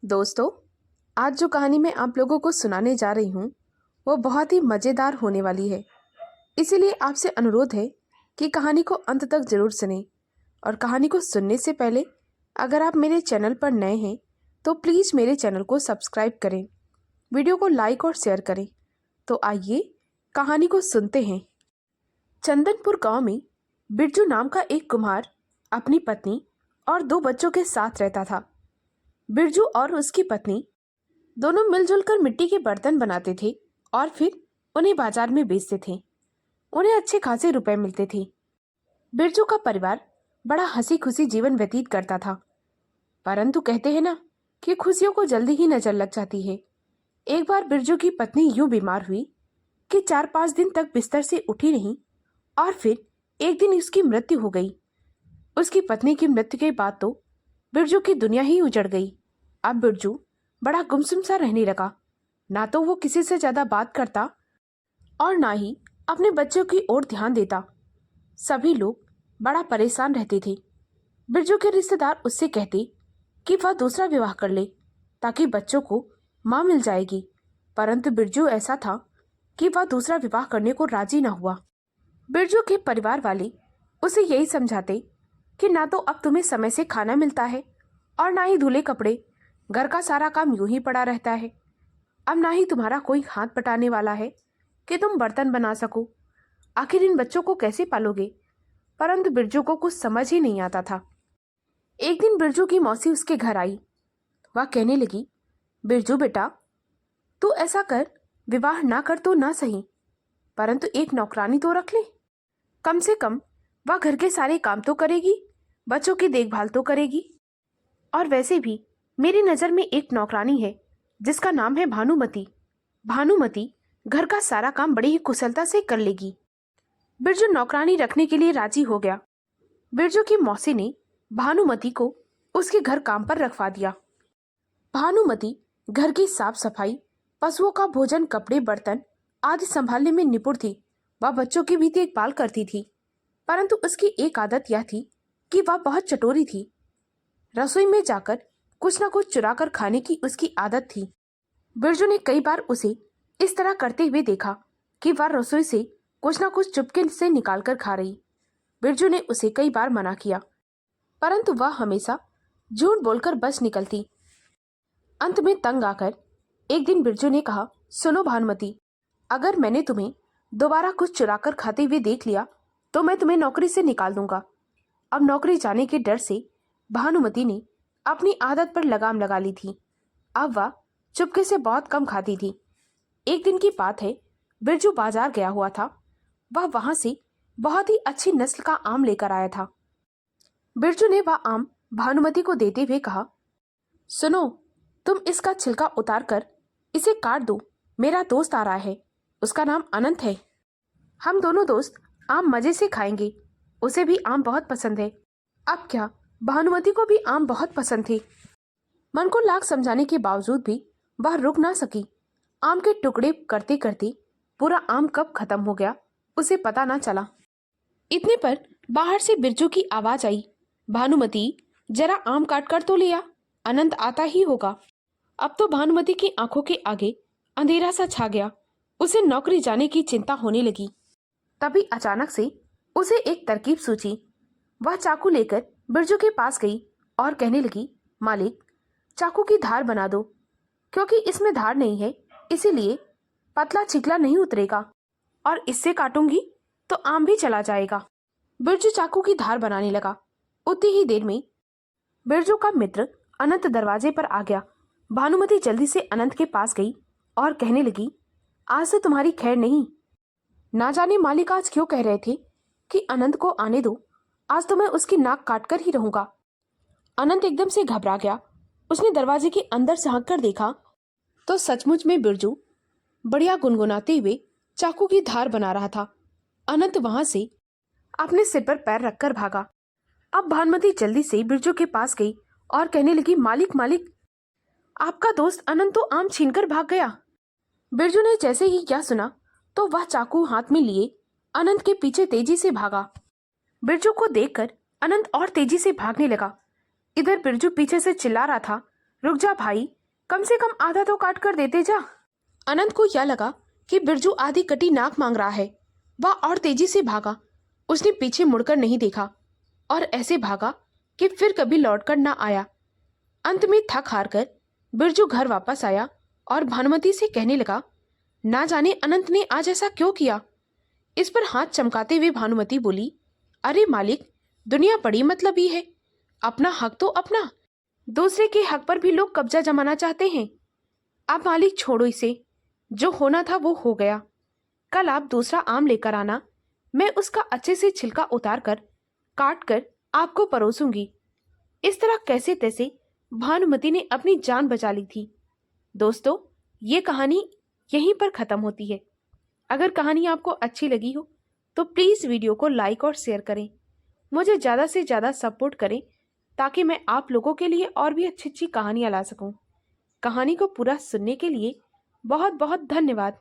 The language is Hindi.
दोस्तों, आज जो कहानी मैं आप लोगों को सुनाने जा रही हूँ वो बहुत ही मज़ेदार होने वाली है। इसीलिए आपसे अनुरोध है कि कहानी को अंत तक ज़रूर सुनें। और कहानी को सुनने से पहले अगर आप मेरे चैनल पर नए हैं तो प्लीज़ मेरे चैनल को सब्सक्राइब करें, वीडियो को लाइक और शेयर करें। तो आइए कहानी को सुनते हैं। चंदनपुर गांव में बिरजू नाम का एक कुम्हार अपनी पत्नी और 2 बच्चों के साथ रहता था। बिरजू और उसकी पत्नी दोनों मिलजुल कर मिट्टी के बर्तन बनाते थे और फिर उन्हें बाजार में बेचते थे। उन्हें अच्छे खासे रुपए मिलते थे। बिरजू का परिवार बड़ा हंसी खुशी जीवन व्यतीत करता था। परंतु कहते हैं ना कि खुशियों को जल्दी ही नजर लग जाती है। एक बार बिरजू की पत्नी यूं बीमार हुई कि 4-5 दिन तक बिस्तर से उठी नहीं और फिर एक दिन उसकी मृत्यु हो गई। उसकी पत्नी की मृत्यु के बाद तो बिरजू की दुनिया ही उजड़ गई। अब बिरजू बड़ा गुमसुम सा रहने लगा। ना तो वो किसी से ज्यादा बात करता और ना ही अपने बच्चों की ओर ध्यान देता। सभी लोग बड़ा परेशान रहते थे। बिरजू के रिश्तेदार उससे कहते कि वह दूसरा विवाह कर ले ताकि बच्चों को मां मिल जाएगी। परंतु बिरजू ऐसा था कि वह दूसरा विवाह करने को राजी न हुआ। बिरजू के परिवार वाले उसे यही समझाते कि ना तो अब तुम्हें समय से खाना मिलता है और ना ही धुले कपड़े, घर का सारा काम यूं ही पड़ा रहता है। अब ना ही तुम्हारा कोई हाथ बटाने वाला है कि तुम बर्तन बना सको। आखिर इन बच्चों को कैसे पालोगे? परंतु बिरजू को कुछ समझ ही नहीं आता था। एक दिन बिरजू की मौसी उसके घर आई। वह कहने लगी, बिरजू बेटा, तू ऐसा कर, विवाह ना कर तो ना सही, परंतु एक नौकरानी तो रख ले। कम से कम वह घर के सारे काम तो करेगी, बच्चों की देखभाल तो करेगी। और वैसे भी मेरी नज़र में एक नौकरानी है जिसका नाम है भानुमति। भानुमति घर का सारा काम बड़ी ही कुशलता से कर लेगी। बिरजू नौकरानी रखने के लिए राजी हो गया। बिरजू की मौसी ने भानुमति को उसके घर काम पर रखवा दिया। भानुमति घर की साफ सफाई, पशुओं का भोजन, कपड़े, बर्तन आदि संभालने में निपुण थी। वह बच्चों की भी देखभाल करती थी। परंतु उसकी एक आदत यह थी कि वह बहुत चटोरी थी। रसोई में जाकर कुछ न कुछ चुरा कर खाने की उसकी आदत थी। बिरजू ने कई बार उसे इस तरह करते हुए देखा कि वह रसोई से कुछ न कुछ चुपके से निकाल कर खा रही। बिरजू ने उसे कई बार मना किया, परंतु वह हमेशा झूठ बोलकर बच निकलती। अंत में तंग आकर एक दिन बिरजू ने कहा, सुनो भानुमति, अगर मैंने तुम्हें दोबारा कुछ चुरा कर खाते हुए देख लिया तो मैं तुम्हें नौकरी से निकाल दूंगा। अब नौकरी जाने के डर से भानुमति ने अपनी आदत पर लगाम लगा ली थी। अब वह चुपके से बहुत कम खाती थी। एक दिन की बात है, बिरजू बाजार गया हुआ था। वह वहां से बहुत ही अच्छी नस्ल का आम लेकर आया था। बिरजू ने वह आम भानुमति को देते हुए कहा, सुनो, तुम इसका छिलका उतार कर इसे काट दो। मेरा दोस्त आ रहा है, उसका नाम अनंत है। हम दोनों दोस्त आम मजे से खाएंगे। उसे भी आम बहुत पसंद है। अब क्या, भानुमति को भी आम बहुत पसंद थे। मन को लाख समझाने के बावजूद भी वह रुक ना सकी। आम के टुकड़े करते करते पूरा आम कब खत्म हो गया उसे पता ना चला। इतने पर बाहर से बिरजू की आवाज आई, भानुमति, जरा आम काट कर तो लिया, अनंत आता ही होगा। अब तो भानुमति की आंखों के आगे अंधेरा सा छा गया। उसे नौकरी जाने की चिंता होने लगी। तभी अचानक से उसे एक तरकीब सूझी। वह चाकू लेकर बिरजू के पास गई और कहने लगी, मालिक, चाकू की धार बना दो, क्योंकि इसमें धार नहीं है, इसीलिए पतला छिकला नहीं उतरेगा और इससे काटूंगी तो आम भी चला जाएगा। बिरजू चाकू की धार बनाने लगा। उतनी ही देर में बिरजू का मित्र अनंत दरवाजे पर आ गया। भानुमति जल्दी से अनंत के पास गई और कहने लगी, आज से तुम्हारी खैर नहीं। ना जाने मालिक आज क्यों कह रहे थे कि अनंत को आने दो, आज तो मैं उसकी नाक काट कर ही रहूंगा। अनंत एकदम से घबरा गया। उसने दरवाजे के अंदर झांक कर देखा तो सचमुच में बिरजू बढ़िया गुनगुनाते हुए चाकू की धार बना रहा था। अनंत वहां से अपने सिर पर पैर रखकर भागा। अब भानुमति जल्दी से बिरजू के पास गई और कहने लगी, मालिक, मालिक, आपका दोस्त अनंत तो आम छीनकर भाग गया। बिरजू ने जैसे ही यह सुना तो वह चाकू हाथ में लिए अनंत के पीछे तेजी से भागा। बिरजू को देखकर अनंत और तेजी से भागने लगा। इधर बिरजू पीछे से चिल्ला रहा था, रुक जा भाई, कम से कम आधा तो काट कर देते जा। अनंत को यह लगा कि बिरजू आधी कटी नाक मांग रहा है। वह और तेजी से भागा। उसने पीछे मुड़कर नहीं देखा और ऐसे भागा कि फिर कभी लौटकर ना आया। अंत में थक हार कर बिरजू घर वापस आया और भानुमति से कहने लगा, ना जाने अनंत ने आज ऐसा क्यों किया। इस पर हाथ चमकाते हुए भानुमति बोली, अरे मालिक, दुनिया बड़ी मतलबी है। अपना हक तो अपना, दूसरे के हक पर भी लोग कब्जा जमाना चाहते हैं। अब मालिक छोड़ो इसे, जो होना था वो हो गया। कल आप दूसरा आम लेकर आना, मैं उसका अच्छे से छिलका उतार कर काट कर आपको परोसूंगी। इस तरह कैसे तैसे भानुमति ने अपनी जान बचा ली थी। दोस्तों, ये कहानी यहीं पर ख़त्म होती है। अगर कहानी आपको अच्छी लगी हो तो प्लीज़ वीडियो को लाइक और शेयर करें। मुझे ज़्यादा से ज़्यादा सपोर्ट करें ताकि मैं आप लोगों के लिए और भी अच्छी अच्छी कहानियाँ ला सकूं। कहानी को पूरा सुनने के लिए बहुत बहुत धन्यवाद।